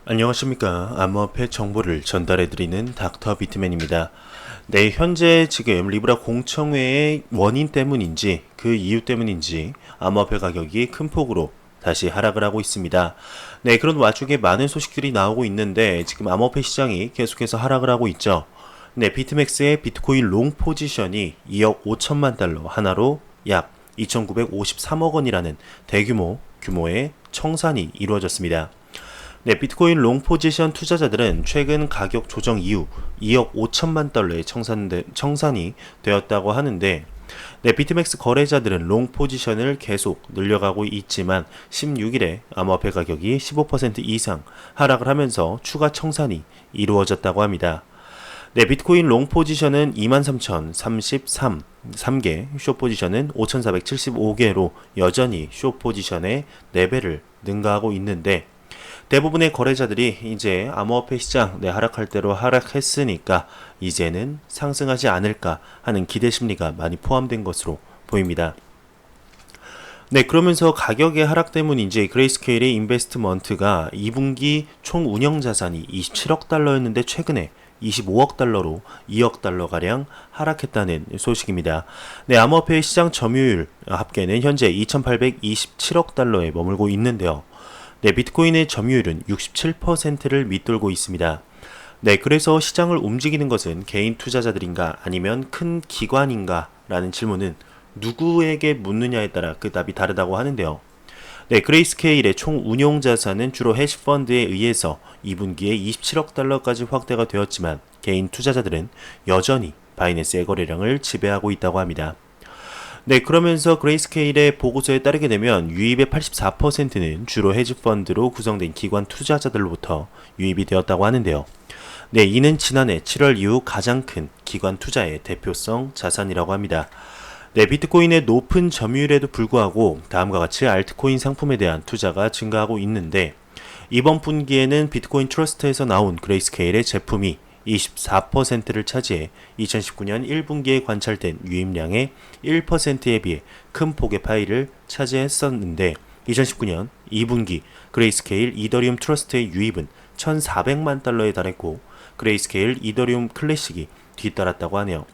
안녕하십니까. 암호화폐 정보를 전달해드리는 닥터 비트맨입니다. 네, 현재 지금 리브라 공청회의 원인 때문인지 그 이유 때문인지 암호화폐 가격이 큰 폭으로 다시 하락을 하고 있습니다. 네, 그런 와중에 많은 소식들이 나오고 있는데 지금 암호화폐 시장이 계속해서 하락을 하고 있죠. 네, 비트맥스의 비트코인 롱 포지션이 2억 5천만 달러 하나로 약 2,953억 원이라는 규모의 청산이 이루어졌습니다. 네, 비트코인 롱 포지션 투자자들은 최근 가격 조정 이후 2억 5천만 달러의 청산이 되었다고 하는데, 네, 비트맥스 거래자들은 롱 포지션을 계속 늘려가고 있지만 16일에 암호화폐 가격이 15% 이상 하락을 하면서 추가 청산이 이루어졌다고 합니다. 네, 비트코인 롱 포지션은 23,033, 3개, 숏 포지션은 5,475개로 여전히 숏 포지션의 4배를 능가하고 있는데, 대부분의 거래자들이 이제 암호화폐 시장 하락할 대로 하락했으니까 이제는 상승하지 않을까 하는 기대 심리가 많이 포함된 것으로 보입니다. 네, 그러면서 가격의 하락 때문인지 그레이스케일의 인베스트먼트가 2분기 총 운영 자산이 27억 달러였는데 최근에 25억 달러로 2억 달러가량 하락했다는 소식입니다. 네, 암호화폐 시장 점유율 합계는 현재 2,827억 달러에 머물고 있는데요. 네, 비트코인의 점유율은 67%를 밑돌고 있습니다. 네, 그래서 시장을 움직이는 것은 개인 투자자들인가 아니면 큰 기관인가 라는 질문은 누구에게 묻느냐에 따라 그 답이 다르다고 하는데요. 네, 그레이스케일의 총 운용 자산은 주로 헤지펀드에 의해서 2분기에 27억 달러까지 확대가 되었지만 개인 투자자들은 여전히 바이낸스의 거래량을 지배하고 있다고 합니다. 네, 그러면서 그레이스케일의 보고서에 따르게 되면 유입의 84%는 주로 헤지펀드로 구성된 기관 투자자들로부터 유입이 되었다고 하는데요. 네, 이는 지난해 7월 이후 가장 큰 기관 투자의 대표성 자산이라고 합니다. 네, 비트코인의 높은 점유율에도 불구하고 다음과 같이 알트코인 상품에 대한 투자가 증가하고 있는데, 이번 분기에는 비트코인 트러스트에서 나온 그레이스케일의 제품이 24%를 차지해 2019년 1분기에 관찰된 유입량의 1%에 비해 큰 폭의 파이를 차지했었는데 2019년 2분기 그레이스케일 이더리움 트러스트의 유입은 1,400만 달러에 달했고 그레이스케일 이더리움 클래식이 뒤따랐다고 하네요.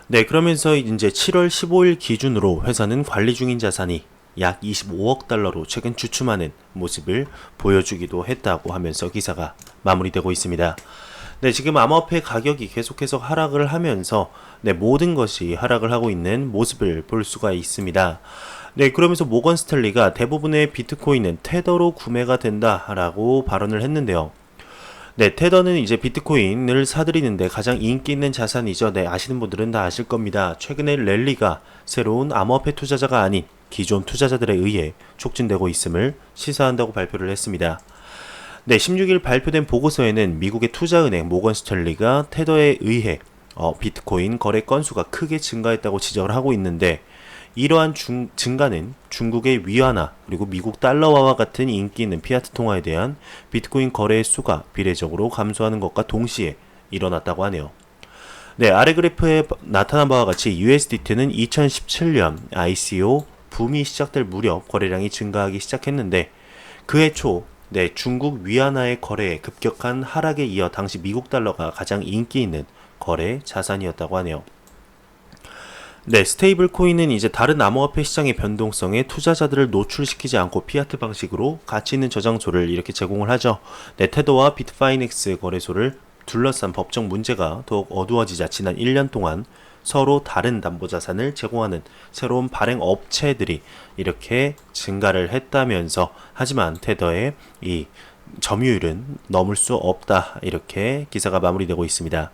네, 그러면서 이제 7월 15일 기준으로 회사는 관리 중인 자산이 약 25억 달러로 최근 주춤하는 모습을 보여주기도 했다고 하면서 기사가 마무리되고 있습니다. 네, 지금 암호화폐 가격이 계속해서 하락을 하면서 모든 것이 하락을 하고 있는 모습을 볼 수가 있습니다. 네, 그러면서 모건 스탠리가 대부분의 비트코인은 테더로 구매가 된다라고 발언을 했는데요. 네, 테더는 이제 비트코인을 사들이는데 가장 인기 있는 자산이죠. 네, 아시는 분들은 다 아실 겁니다. 최근에 랠리가 새로운 암호화폐 투자자가 아닌 기존 투자자들에 의해 촉진되고 있음을 시사한다고 발표를 했습니다. 네, 16일 발표된 보고서에는 미국의 투자은행 모건 스탠리가 테더에 의해 비트코인 거래 건수가 크게 증가했다고 지적을 하고 있는데, 이러한 증가는 중국의 위안화 그리고 미국 달러화와 같은 인기 있는 피아트 통화에 대한 비트코인 거래의 수가 비례적으로 감소하는 것과 동시에 일어났다고 하네요. 네, 아래 그래프에 나타난 바와 같이 USDT는 2017년 ICO 붐이 시작될 무렵 거래량이 증가하기 시작했는데 그해 초 중국 위안화의 거래에 급격한 하락에 이어 당시 미국 달러가 가장 인기 있는 거래 자산이었다고 하네요. 네, 스테이블 코인은 이제 다른 암호화폐 시장의 변동성에 투자자들을 노출시키지 않고 피아트 방식으로 가치 있는 저장소를 이렇게 제공을 하죠. 네, 테더와 비트파이넥스 거래소를 둘러싼 법적 문제가 더욱 어두워지자 지난 1년 동안 서로 다른 담보자산을 제공하는 새로운 발행 업체들이 이렇게 증가를 했다면서, 하지만 테더의 이 점유율은 넘을 수 없다, 이렇게 기사가 마무리되고 있습니다.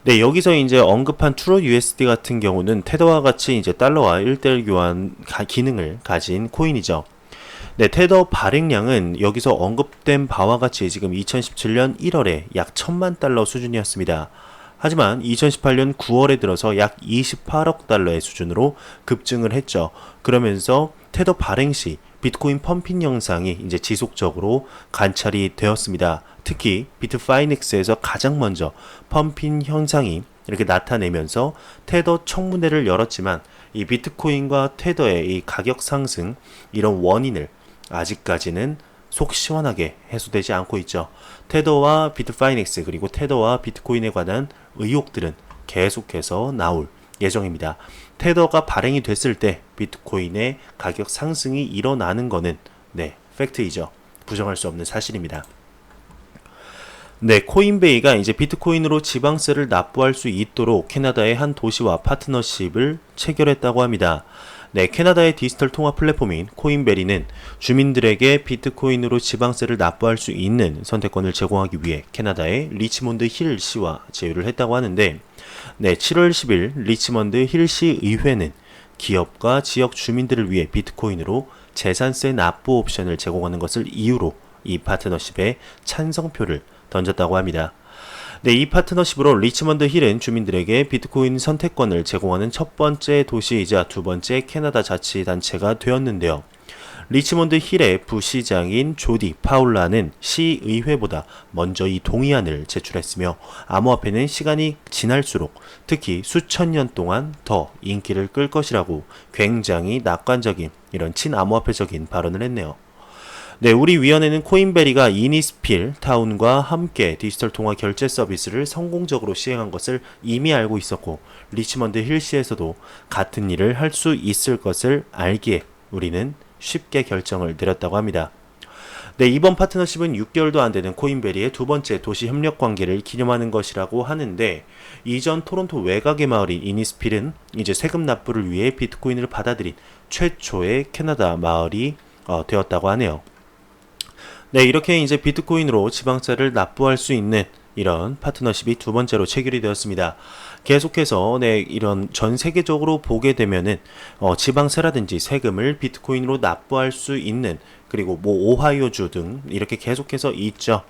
네, 여기서 이제 언급한 트루 USD 같은 경우는 테더와 같이 이제 달러와 1대1 교환 기능을 가진 코인이죠. 네, 테더 발행량은 여기서 언급된 바와 같이 지금 2017년 1월에 약 1,000만 달러 수준이었습니다. 하지만 2018년 9월에 들어서 약 28억 달러의 수준으로 급증을 했죠. 그러면서 테더 발행 시 비트코인 펌핑 영상이 이제 지속적으로 관찰이 되었습니다. 특히 비트파이넥스에서 가장 먼저 펌핑 현상이 이렇게 나타내면서 테더 청문회를 열었지만 이 비트코인과 테더의 이 가격 상승 이런 원인을 아직까지는 속 시원하게 해소되지 않고 있죠. 테더와 비트파이넥스 그리고 테더와 비트코인에 관한 의혹들은 계속해서 나올 예정입니다. 테더가 발행이 됐을 때 비트코인의 가격 상승이 일어나는 거는 팩트이죠. 부정할 수 없는 사실입니다. 코인베이가 이제 비트코인으로 지방세를 납부할 수 있도록 캐나다의 한 도시와 파트너십을 체결했다고 합니다. 캐나다의 디지털 통화 플랫폼인 코인베리는 주민들에게 비트코인으로 지방세를 납부할 수 있는 선택권을 제공하기 위해 캐나다의 리치몬드 힐 시와 제휴를 했다고 하는데 7월 10일 리치몬드 힐시 의회는 기업과 지역 주민들을 위해 비트코인으로 재산세 납부 옵션을 제공하는 것을 이유로 이 파트너십에 찬성표를 던졌다고 합니다. 이 파트너십으로 리치먼드 힐은 주민들에게 비트코인 선택권을 제공하는 첫 번째 도시이자 두 번째 캐나다 자치단체가 되었는데요. 리치먼드 힐의 부시장인 조디 파울라는 시의회보다 먼저 이 동의안을 제출했으며 암호화폐는 시간이 지날수록 특히 수천 년 동안 더 인기를 끌 것이라고 굉장히 낙관적인 이런 친암호화폐적인 발언을 했네요. 우리 위원회는 코인베리가 이니스필 타운과 함께 디지털 통화 결제 서비스를 성공적으로 시행한 것을 이미 알고 있었고 리치먼드 힐시에서도 같은 일을 할 수 있을 것을 알기에 우리는 쉽게 결정을 내렸다고 합니다. 이번 파트너십은 6개월도 안 되는 코인베리의 두 번째 도시 협력 관계를 기념하는 것이라고 하는데 이전 토론토 외곽의 마을인 이니스필은 이제 세금 납부를 위해 비트코인을 받아들인 최초의 캐나다 마을이 되었다고 하네요. 이렇게 이제 비트코인으로 지방세를 납부할 수 있는 이런 파트너십이 두 번째로 체결이 되었습니다. 계속해서 이런 전 세계적으로 보게 되면은 지방세라든지 세금을 비트코인으로 납부할 수 있는 그리고 오하이오주 등 이렇게 계속해서 있죠.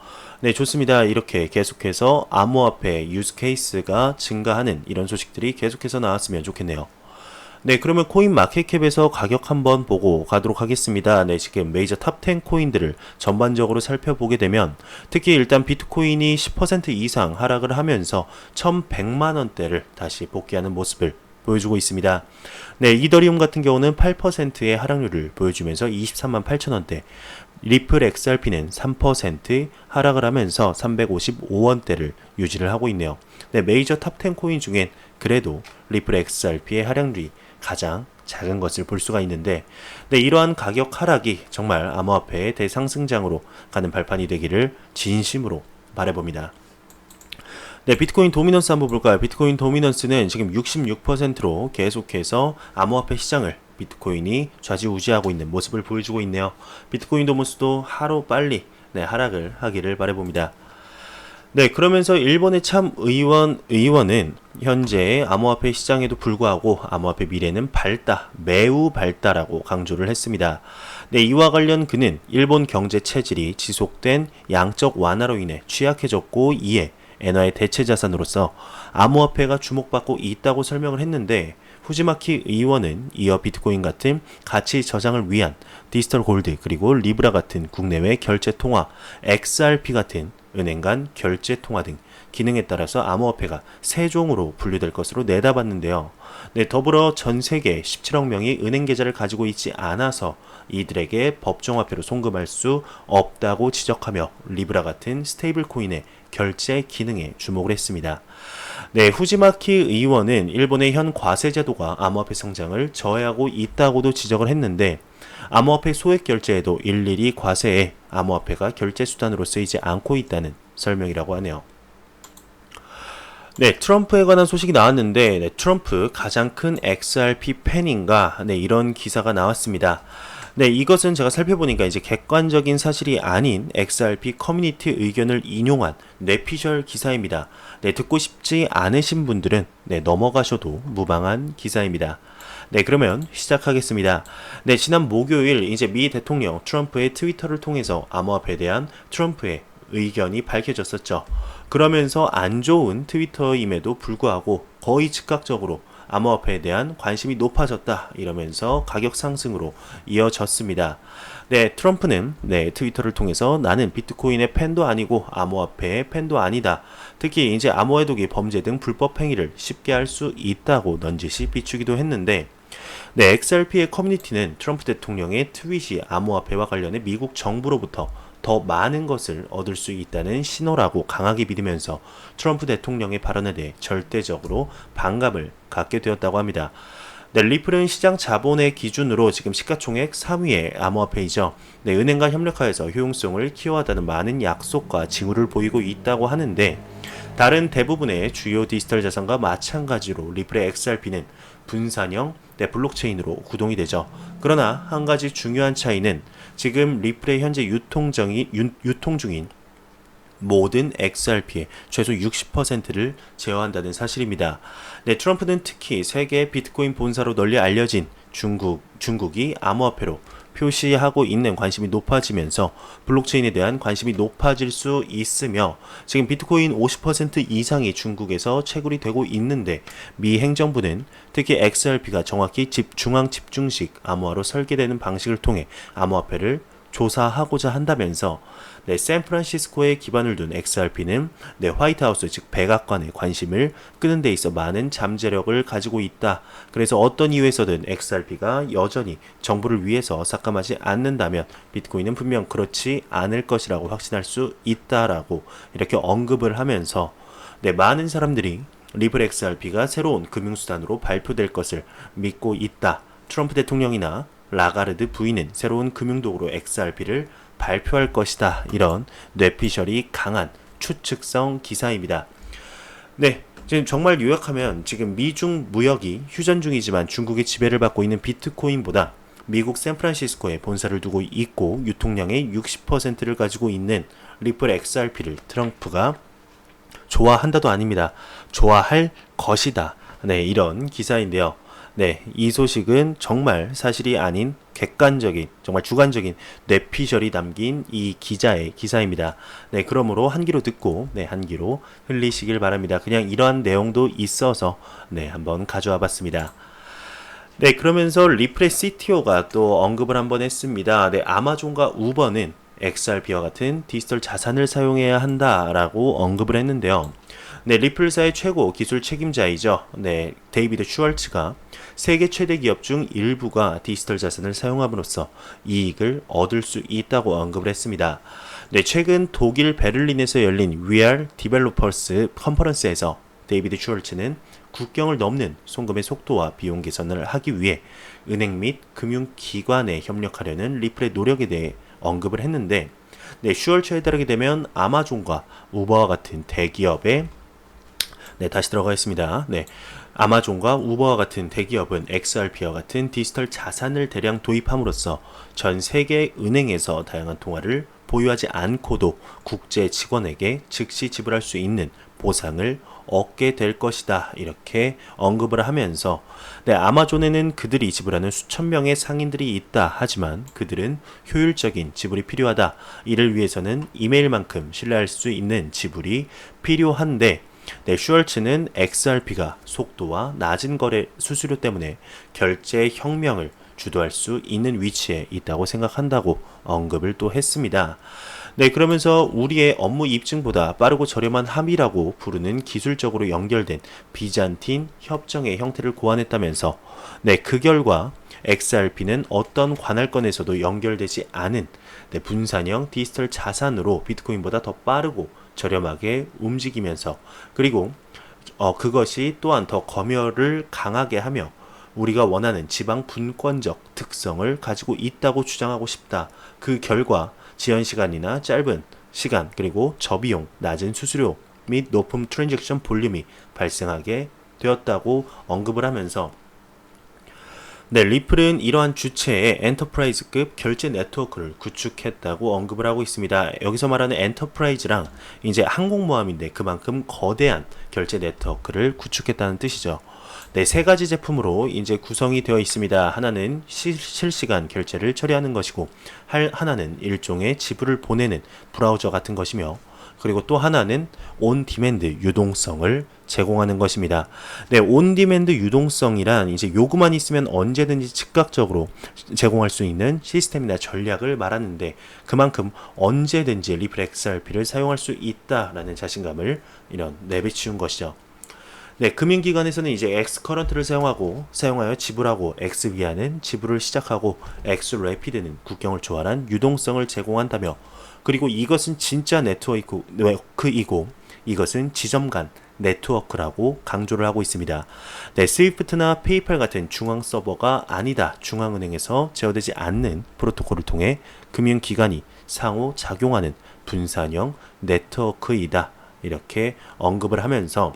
좋습니다. 이렇게 계속해서 암호화폐 유즈 케이스가 증가하는 이런 소식들이 계속해서 나왔으면 좋겠네요. 그러면 코인 마켓캡에서 가격 한번 보고 가도록 하겠습니다. 지금 메이저 탑 10 코인들을 전반적으로 살펴보게 되면 특히 일단 비트코인이 10% 이상 하락을 하면서 1100만 원대를 다시 복귀하는 모습을 보여주고 있습니다. 이더리움 같은 경우는 8%의 하락률을 보여주면서 23만 8천 원대, 리플 XRP는 3% 하락을 하면서 355원대를 유지를 하고 있네요. 메이저 탑 10 코인 중엔 그래도 리플 XRP의 하락률이 가장 작은 것을 볼 수가 있는데 이러한 가격 하락이 정말 암호화폐의 대상승장으로 가는 발판이 되기를 진심으로 바라봅니다. 비트코인 도미넌스 한번 볼까요? 비트코인 도미넌스는 지금 66%로 계속해서 암호화폐 시장을 비트코인이 좌지우지하고 있는 모습을 보여주고 있네요. 비트코인 도미넌스도 하루 빨리 하락을 하기를 바라봅니다. 그러면서 일본의 의원은 현재 암호화폐 시장에도 불구하고 암호화폐 미래는 밝다, 매우 밝다라고 강조를 했습니다. 이와 관련 그는 일본 경제 체질이 지속된 양적 완화로 인해 취약해졌고 이에 엔화의 대체 자산으로서 암호화폐가 주목받고 있다고 설명을 했는데 후지마키 의원은 이어 비트코인 같은 가치 저장을 위한 디지털 골드 그리고 리브라 같은 국내외 결제 통화, XRP 같은 은행 간 결제 통화 등 기능에 따라서 암호화폐가 세 종으로 분류될 것으로 내다봤는데요. 더불어 전 세계 17억 명이 은행 계좌를 가지고 있지 않아서 이들에게 법정화폐로 송금할 수 없다고 지적하며 리브라 같은 스테이블 코인의 결제 기능에 주목을 했습니다. 후지마키 의원은 일본의 현 과세 제도가 암호화폐 성장을 저해하고 있다고도 지적을 했는데 암호화폐 소액 결제에도 일일이 과세에 암호화폐가 결제 수단으로 쓰이지 않고 있다는 설명이라고 하네요. 트럼프에 관한 소식이 나왔는데 트럼프 가장 큰 XRP 팬인가 이런 기사가 나왔습니다. 이것은 제가 살펴보니까 이제 객관적인 사실이 아닌 XRP 커뮤니티 의견을 인용한 뇌피셜 기사입니다. 듣고 싶지 않으신 분들은 넘어가셔도 무방한 기사입니다. 그러면 시작하겠습니다. 지난 목요일 이제 미 대통령 트럼프의 트위터를 통해서 암호화폐에 대한 트럼프의 의견이 밝혀졌었죠. 그러면서 안 좋은 트위터임에도 불구하고 거의 즉각적으로 암호화폐에 대한 관심이 높아졌다 이러면서 가격 상승으로 이어졌습니다. 트럼프는 트위터를 통해서 나는 비트코인의 팬도 아니고 암호화폐의 팬도 아니다. 특히 이제 암호해독이 범죄 등 불법 행위를 쉽게 할 수 있다고 넌지시 비추기도 했는데 네, XRP의 커뮤니티는 트럼프 대통령의 트윗이 암호화폐와 관련해 미국 정부로부터 더 많은 것을 얻을 수 있다는 신호라고 강하게 믿으면서 트럼프 대통령의 발언에 대해 절대적으로 반감을 갖게 되었다고 합니다. 네, 리플은 시장 자본의 기준으로 지금 시가총액 3위의 암호화폐이죠. 네, 은행과 협력하여서 효용성을 키워하다는 많은 약속과 징후를 보이고 있다고 하는데, 다른 대부분의 주요 디지털 자산과 마찬가지로 리플의 XRP는 분산형 블록체인으로 구동이 되죠. 그러나 한 가지 중요한 차이는 지금 리플의 현재 유통 중인 모든 XRP의 최소 60%를 제어한다는 사실입니다. 네, 트럼프는 특히 세계 비트코인 본사로 널리 알려진 중국이 암호화폐로 표시하고 있는 관심이 높아지면서 블록체인에 대한 관심이 높아질 수 있으며, 지금 비트코인 50% 이상이 중국에서 채굴이 되고 있는데, 미 행정부는 특히 XRP가 정확히 중앙 집중식 암호화로 설계되는 방식을 통해 암호화폐를 조사하고자 한다면서, 네, 샌프란시스코에 기반을 둔 XRP는 네, 화이트하우스 즉 백악관의 관심을 끄는 데 있어 많은 잠재력을 가지고 있다. 그래서 어떤 이유에서든 XRP가 여전히 정부를 위해서 삭감하지 않는다면 비트코인은 분명 그렇지 않을 것이라고 확신할 수 있다라고 이렇게 언급을 하면서, 네, 많은 사람들이 리플 XRP가 새로운 금융수단으로 발표될 것을 믿고 있다. 트럼프 대통령이나 라가르드 부인은 새로운 금융도구로 XRP를 발표할 것이다. 이런 뇌피셜이 강한 추측성 기사입니다. 네, 지금 정말 요약하면 지금 미중 무역이 휴전 중이지만 중국의 지배를 받고 있는 비트코인보다 미국 샌프란시스코에 본사를 두고 있고 유통량의 60%를 가지고 있는 리플 XRP를 트럼프가 좋아한다도 아닙니다. 좋아할 것이다. 네, 이런 기사인데요. 네, 이 소식은 정말 사실이 아닌 객관적인, 정말 주관적인 뇌피셜이 담긴 이 기자의 기사입니다. 네, 그러므로 한 귀로 듣고, 네, 한 귀로 흘리시길 바랍니다. 그냥 이러한 내용도 있어서, 네, 한번 가져와 봤습니다. 네, 그러면서 리플의 CTO가 또 언급을 한번 했습니다. 네, 아마존과 우버는 XRP와 같은 디지털 자산을 사용해야 한다라고 언급을 했는데요. 네, 리플사의 최고 기술 책임자이죠. 네, 데이비드 슈왈츠가 세계 최대 기업 중 일부가 디지털 자산을 사용함으로써 이익을 얻을 수 있다고 언급을 했습니다. 네, 최근 독일 베를린에서 열린 VR 디벨로퍼스 컨퍼런스에서 데이비드 슈왈츠는 국경을 넘는 송금의 속도와 비용 개선을 하기 위해 은행 및 금융기관에 협력하려는 리플의 노력에 대해 언급을 했는데, 네, 슈왈츠에 따르게 되면 아마존과 우버와 같은 대기업의, 네, 다시 들어가겠습니다. 네, 아마존과 우버와 같은 대기업은 XRP와 같은 디지털 자산을 대량 도입함으로써 전 세계 은행에서 다양한 통화를 보유하지 않고도 국제 직원에게 즉시 지불할 수 있는 보상을 얻게 될 것이다. 이렇게 언급을 하면서, 네, 아마존에는 그들이 지불하는 수천 명의 상인들이 있다. 하지만 그들은 효율적인 지불이 필요하다. 이를 위해서는 이메일만큼 신뢰할 수 있는 지불이 필요한데, 네, 슈얼츠는 XRP가 속도와 낮은 거래 수수료 때문에 결제 혁명을 주도할 수 있는 위치에 있다고 생각한다고 언급을 또 했습니다. 네, 그러면서 우리의 업무 입증보다 빠르고 저렴한 함이라고 부르는 기술적으로 연결된 비잔틴 협정의 형태를 고안했다면서, 네, 그 결과 XRP는 어떤 관할권에서도 연결되지 않은, 네, 분산형 디지털 자산으로 비트코인보다 더 빠르고 저렴하게 움직이면서, 그리고 그것이 또한 더 검열을 강하게 하며 우리가 원하는 지방 분권적 특성을 가지고 있다고 주장하고 싶다. 그 결과 지연 시간이나 짧은 시간, 그리고 저비용, 낮은 수수료 및 높은 트랜잭션 볼륨이 발생하게 되었다고 언급을 하면서, 네, 리플은 이러한 주체의 엔터프라이즈급 결제 네트워크를 구축했다고 언급을 하고 있습니다. 여기서 말하는 엔터프라이즈랑 이제 항공모함인데 그만큼 거대한 결제 네트워크를 구축했다는 뜻이죠. 네, 세 가지 제품으로 이제 구성이 되어 있습니다. 하나는 실시간 결제를 처리하는 것이고, 하나는 일종의 지불을 보내는 브라우저 같은 것이며, 그리고 또 하나는 온디맨드 유동성을 제공하는 것입니다. 네, 온디맨드 유동성이란 이제 요구만 있으면 언제든지 즉각적으로 제공할 수 있는 시스템이나 전략을 말하는데, 그만큼 언제든지 리플 XRP를 사용할 수 있다라는 자신감을 이런 내비치운 것이죠. 네, 금융기관에서는 이제 엑스커런트를 사용하여 지불하고 엑스위아는 지불을 시작하고 엑스래피드는 국경을 초월한 유동성을 제공한다며 그리고 이것은 진짜 네트워크이고 이것은 지점 간 네트워크라고 강조를 하고 있습니다. 네, 스위프트나 페이팔 같은 중앙 서버가 아니다. 중앙은행에서 제어되지 않는 프로토콜을 통해 금융기관이 상호 작용하는 분산형 네트워크이다. 이렇게 언급을 하면서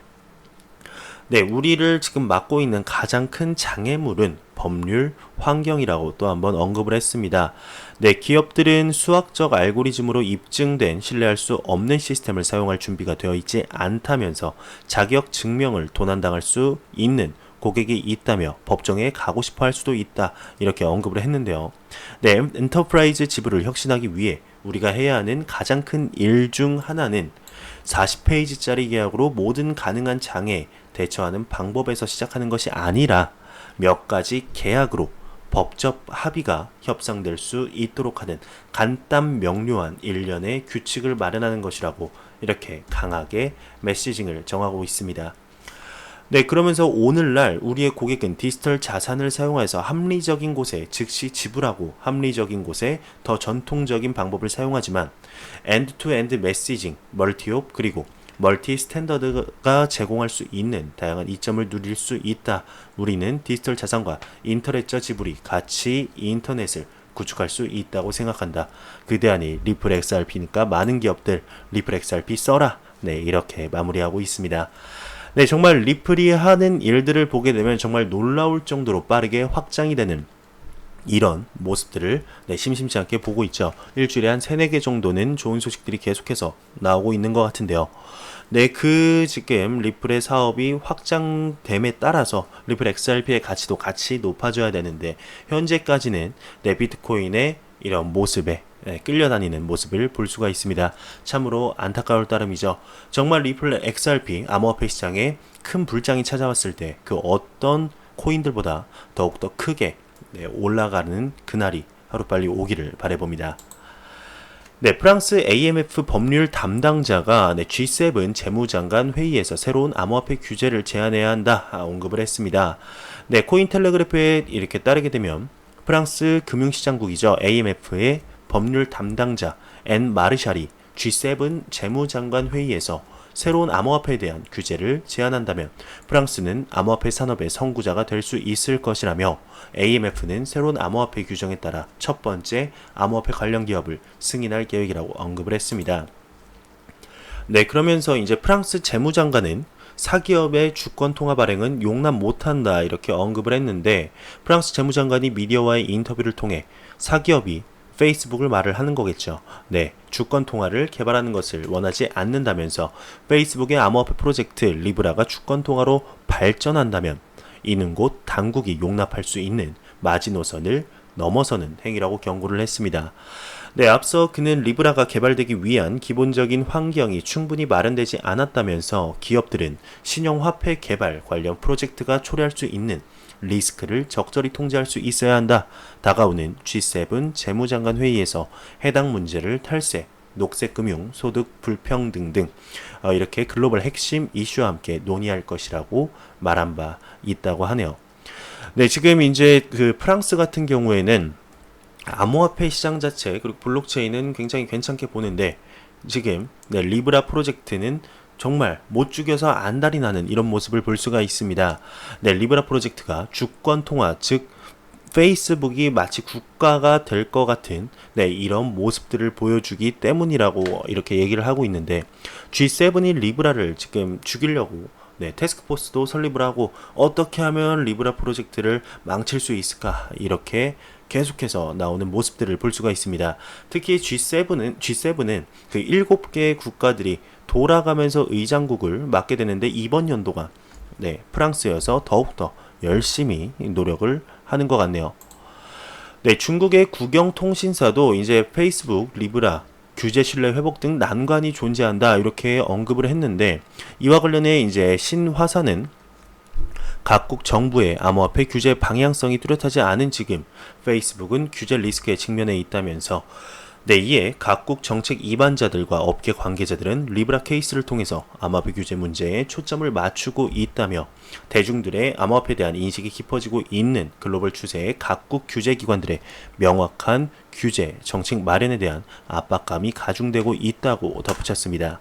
네, 우리를 지금 맡고 있는 가장 큰 장애물은 법률, 환경이라고 또 한번 언급을 했습니다. 네, 기업들은 수학적 알고리즘으로 입증된 신뢰할 수 없는 시스템을 사용할 준비가 되어 있지 않다면서 자격 증명을 도난당할 수 있는 고객이 있다며 법정에 가고 싶어 할 수도 있다. 이렇게 언급을 했는데요. 네, 엔터프라이즈 지불을 혁신하기 위해 우리가 해야 하는 가장 큰 일 중 하나는 40페이지짜리 계약으로 모든 가능한 장애에 대처하는 방법에서 시작하는 것이 아니라 몇 가지 계약으로 법적 합의가 협상될 수 있도록 하는 간단 명료한 일련의 규칙을 마련하는 것이라고 이렇게 강하게 메시징을 정하고 있습니다. 네, 그러면서 오늘날 우리의 고객은 디지털 자산을 사용해서 합리적인 곳에 즉시 지불하고 합리적인 곳에 더 전통적인 방법을 사용하지만 엔드-투-엔드 메시징, 멀티옵 그리고 멀티 스탠더드가 제공할 수 있는 다양한 이점을 누릴 수 있다. 우리는 디지털 자산과 인터넷적 지불이 같이 인터넷을 구축할 수 있다고 생각한다. 그대안이 리플 XRP니까 많은 기업들 리플 XRP 써라. 네, 이렇게 마무리하고 있습니다. 네, 정말 리플이 하는 일들을 보게 되면 정말 놀라울 정도로 빠르게 확장이 되는 이런 모습들을 심심치 않게 보고 있죠. 일주일에 한 3-4개 정도는 좋은 소식들이 계속해서 나오고 있는 것 같은데요. 네, 지금 리플의 사업이 확장됨에 따라서 리플 XRP의 가치도 같이 높아져야 되는데 현재까지는 비트코인의 이런 모습에 끌려다니는 모습을 볼 수가 있습니다. 참으로 안타까울 따름이죠. 정말 리플 XRP 암호화폐 시장에 큰 불장이 찾아왔을 때 그 어떤 코인들보다 더욱더 크게 올라가는 그날이 하루빨리 오기를 바라봅니다. 네, 프랑스 AMF 법률 담당자가 G7 재무장관 회의에서 새로운 암호화폐 규제를 제안해야 한다 언급을 했습니다. 네, 코인텔레그래프에 이렇게 따르게 되면 프랑스 금융시장국이죠. AMF의 법률 담당자 앤 마르샬이 G7 재무장관 회의에서 새로운 암호화폐에 대한 규제를 제안한다면 프랑스는 암호화폐 산업의 선구자가 될 수 있을 것이라며 AMF는 새로운 암호화폐 규정에 따라 첫 번째 암호화폐 관련 기업을 승인할 계획이라고 언급을 했습니다. 네, 그러면서 이제 프랑스 재무장관은 사기업의 주권 통화 발행은 용납 못한다 이렇게 언급을 했는데 프랑스 재무장관이 미디어와의 인터뷰를 통해 사기업이 페이스북을 말을 하는 거겠죠. 네, 주권 통화를 개발하는 것을 원하지 않는다면서 페이스북의 암호화폐 프로젝트 리브라가 주권 통화로 발전한다면 이는 곧 당국이 용납할 수 있는 마지노선을 넘어서는 행위라고 경고를 했습니다. 네, 앞서 그는 리브라가 개발되기 위한 기본적인 환경이 충분히 마련되지 않았다면서 기업들은 신용화폐 개발 관련 프로젝트가 초래할 수 있는 리스크를 적절히 통제할 수 있어야 한다. 다가오는 G7 재무장관 회의에서 해당 문제를 탈세, 녹색금융, 소득 불평등 등 이렇게 글로벌 핵심 이슈와 함께 논의할 것이라고 말한 바 있다고 하네요. 네, 지금 이제 프랑스 같은 경우에는 암호화폐 시장 자체 그리고 블록체인은 굉장히 괜찮게 보는데 지금 리브라 프로젝트는 정말 못 죽여서 안달이 나는 이런 모습을 볼 수가 있습니다. 네, 리브라 프로젝트가 주권 통화, 즉 페이스북이 마치 국가가 될 것 같은 이런 모습들을 보여주기 때문이라고 이렇게 얘기를 하고 있는데 G7이 리브라를 지금 죽이려고 태스크포스도 설립을 하고 어떻게 하면 리브라 프로젝트를 망칠 수 있을까 이렇게 계속해서 나오는 모습들을 볼 수가 있습니다. 특히 G7은 그 7개의 국가들이 돌아가면서 의장국을 맡게 되는데 이번 연도가 프랑스여서 더욱더 열심히 노력을 하는 것 같네요. 네, 중국의 국영통신사도 이제 페이스북, 리브라, 규제 신뢰 회복 등 난관이 존재한다 이렇게 언급을 했는데 이와 관련해 이제 신화사는 각국 정부의 암호화폐 규제 방향성이 뚜렷하지 않은 지금 페이스북은 규제 리스크에 직면해 있다면서 네, 이에 각국 정책 이반자들과 업계 관계자들은 리브라 케이스를 통해서 암호화폐 규제 문제에 초점을 맞추고 있다며 대중들의 암호화폐에 대한 인식이 깊어지고 있는 글로벌 추세에 각국 규제기관들의 명확한 규제, 정책 마련에 대한 압박감이 가중되고 있다고 덧붙였습니다.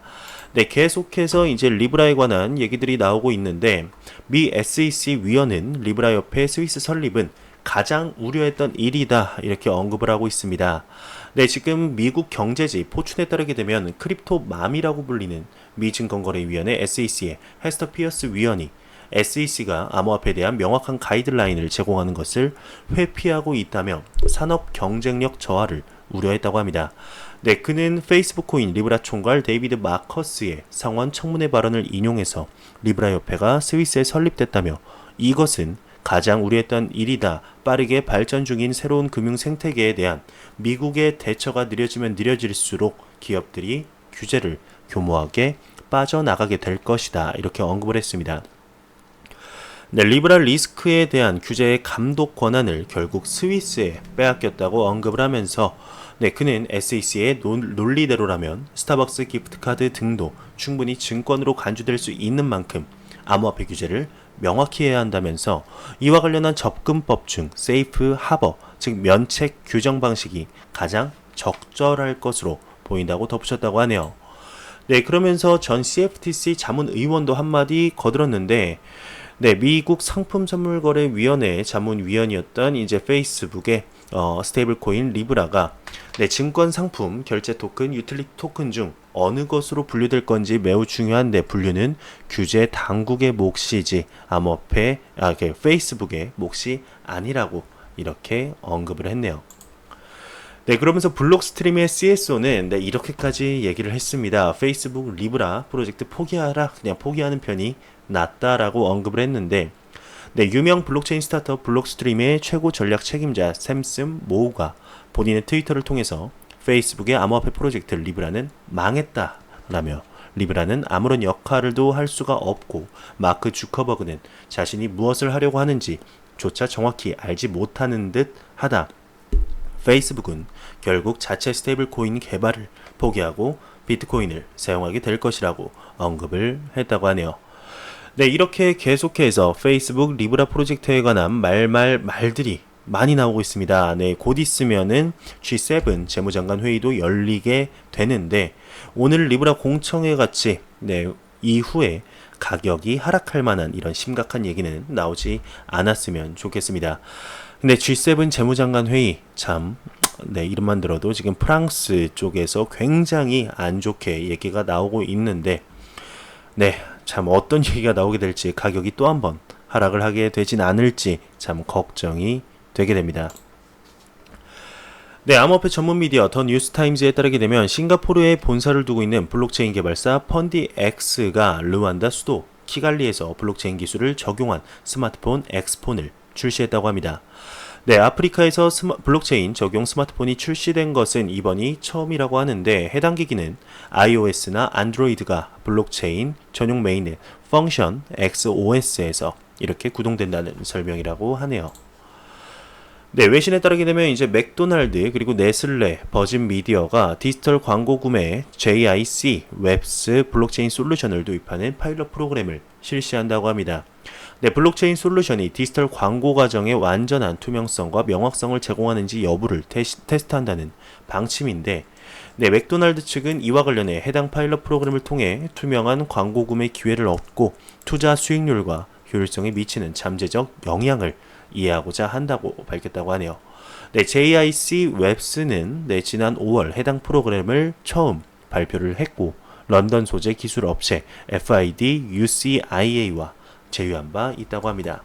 네, 계속해서 이제 리브라에 관한 얘기들이 나오고 있는데 미 SEC 위원은 리브라 협회 스위스 설립은 가장 우려했던 일이다 이렇게 언급을 하고 있습니다. 네, 지금 미국 경제지 포춘에 따르게 되면 크립토맘이라고 불리는 미증권거래위원회 SEC의 헤스터 피어스 위원이 SEC가 암호화폐에 대한 명확한 가이드라인을 제공하는 것을 회피하고 있다며 산업 경쟁력 저하를 우려했다고 합니다. 네, 그는 페이스북 코인 리브라 총괄 데이비드 마커스의 상원 청문회 발언을 인용해서 리브라 협회가 스위스에 설립됐다며 이것은 가장 우려했던 일이다. 빠르게 발전 중인 새로운 금융 생태계에 대한 미국의 대처가 느려지면 느려질수록 기업들이 규제를 교모하게 빠져나가게 될 것이다. 이렇게 언급을 했습니다. 네, 리브라 리스크에 대한 규제의 감독 권한을 결국 스위스에 빼앗겼다고 언급을 하면서 네, 그는 SEC의 논리대로라면 스타벅스 기프트카드 등도 충분히 증권으로 간주될 수 있는 만큼 암호화폐 규제를 명확히 해야 한다면서 이와 관련한 접근법 중 세이프 하버, 즉 면책 규정 방식이 가장 적절할 것으로 보인다고 덧붙였다고 하네요. 네, 그러면서 전 CFTC 자문의원도 한마디 거들었는데 네, 미국 상품선물거래위원회 자문위원이었던 이제 페이스북의 스테이블 코인 리브라가 네, 증권 상품, 결제 토큰, 유틸리티 토큰 중 어느 것으로 분류될 건지 매우 중요한데 분류는 규제 당국의 몫이지 암호화폐, 페이스북의 몫이 아니라고 이렇게 언급을 했네요. 네, 그러면서 블록스트림의 CSO는 네, 이렇게까지 얘기를 했습니다. 페이스북 리브라 프로젝트 포기하라, 그냥 포기하는 편이 낫다라고 언급을 했는데 네, 유명 블록체인 스타트업 블록스트림의 최고 전략 책임자 샘슨 모우가 본인의 트위터를 통해서 페이스북의 암호화폐 프로젝트 리브라는 망했다라며 리브라는 아무런 역할도 할 수가 없고 마크 주커버그는 자신이 무엇을 하려고 하는지 조차 정확히 알지 못하는 듯 하다. 페이스북은 결국 자체 스테이블 코인 개발을 포기하고 비트코인을 사용하게 될 것이라고 언급을 했다고 하네요. 네, 이렇게 계속해서 페이스북 리브라 프로젝트에 관한 말들이 많이 나오고 있습니다. 네, 곧 있으면은 G7 재무장관 회의도 열리게 되는데 오늘 리브라 공청회 같이 네, 이후에 가격이 하락할 만한 이런 심각한 얘기는 나오지 않았으면 좋겠습니다. 근데 G7 재무장관 회의 참 네, 이름만 들어도 지금 프랑스 쪽에서 굉장히 안 좋게 얘기가 나오고 있는데 네, 참 어떤 얘기가 나오게 될지 가격이 또 한 번 하락을 하게 되진 않을지 참 걱정이 되게 됩니다. 네, 암호화폐 전문 미디어 더 뉴스타임즈에 따르게 되면 싱가포르에 본사를 두고 있는 블록체인 개발사 펀디X가 르완다 수도 키갈리에서 블록체인 기술을 적용한 스마트폰 엑스폰을 출시했다고 합니다. 네, 아프리카에서 블록체인 적용 스마트폰이 출시된 것은 이번이 처음이라고 하는데 해당 기기는 iOS나 안드로이드가 블록체인 전용 메인넷 펑션 XOS에서 이렇게 구동된다는 설명이라고 하네요. 네, 외신에 따르게 되면 이제 맥도날드 그리고 네슬레, 버진 미디어가 디지털 광고 구매에 JIC 웹스 블록체인 솔루션을 도입하는 파일럿 프로그램을 실시한다고 합니다. 네, 블록체인 솔루션이 디지털 광고 과정의 완전한 투명성과 명확성을 제공하는지 여부를 테스트한다는 방침인데 네, 맥도날드 측은 이와 관련해 해당 파일럿 프로그램을 통해 투명한 광고 구매 기회를 얻고 투자 수익률과 효율성에 미치는 잠재적 영향을 이해하고자 한다고 밝혔다고 하네요. 네, JIC 웹스는 네, 지난 5월 해당 프로그램을 처음 발표를 했고 런던 소재 기술 업체 FID UCIA와 제휴한 바 있다고 합니다.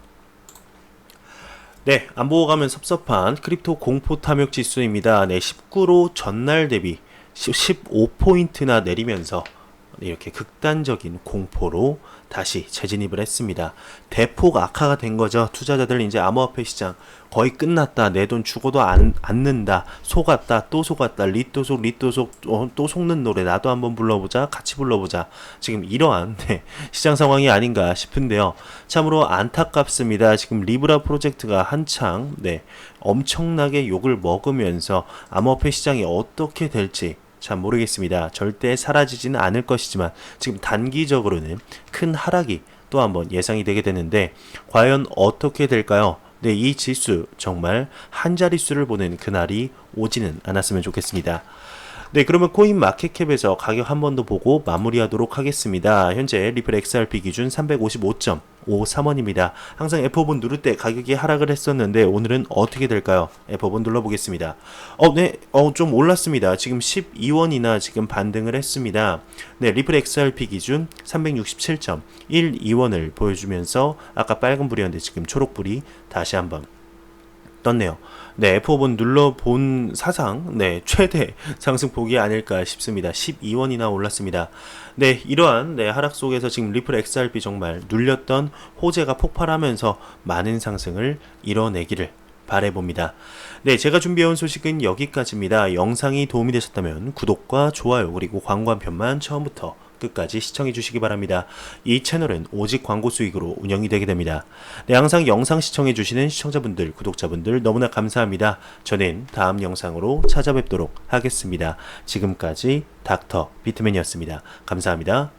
네, 안 보고 가면 섭섭한 크립토 공포 탐욕 지수입니다. 네, 19로 전날 대비 15포인트나 내리면서 이렇게 극단적인 공포로 다시 재진입을 했습니다. 대폭 악화가 된 거죠. 투자자들 이제 암호화폐 시장 거의 끝났다. 내 돈 죽어도 않는다. 속았다. 또 속았다. 리또 속 또 속는 노래 나도 한번 불러보자. 같이 불러보자. 지금 이러한 시장 상황이 아닌가 싶은데요. 참으로 안타깝습니다. 지금 리브라 프로젝트가 한창 엄청나게 욕을 먹으면서 암호화폐 시장이 어떻게 될지 참 모르겠습니다. 절대 사라지지는 않을 것이지만 지금 단기적으로는 큰 하락이 또 한번 예상이 되게 되는데 과연 어떻게 될까요? 이 지수 정말 한 자릿수를 보는 그날이 오지는 않았으면 좋겠습니다. 그러면 코인 마켓캡에서 가격 한 번 더 보고 마무리하도록 하겠습니다. 현재 리플 XRP 기준 355.53원입니다. 항상 F5번 누를 때 가격이 하락을 했었는데 오늘은 어떻게 될까요? F5번 눌러보겠습니다. 좀 올랐습니다. 지금 12원이나 지금 반등을 했습니다. 리플 XRP 기준 367.12원을 보여주면서 아까 빨간불이었는데 지금 초록불이 다시 한번 떴네요. F5번 눌러본 사상 최대 상승폭이 아닐까 싶습니다. 12원이나 올랐습니다. 이러한 하락 속에서 지금 리플 XRP 정말 눌렸던 호재가 폭발하면서 많은 상승을 이뤄내기를 바라봅니다. 제가 준비해온 소식은 여기까지입니다. 영상이 도움이 되셨다면 구독과 좋아요 그리고 광고 한 편만 처음부터 끝까지 시청해 주시기 바랍니다. 이 채널은 오직 광고 수익으로 운영이 되게 됩니다. 항상 영상 시청해 주시는 시청자분들, 구독자분들 너무나 감사합니다. 저는 다음 영상으로 찾아뵙도록 하겠습니다. 지금까지 닥터 비트맨이었습니다. 감사합니다.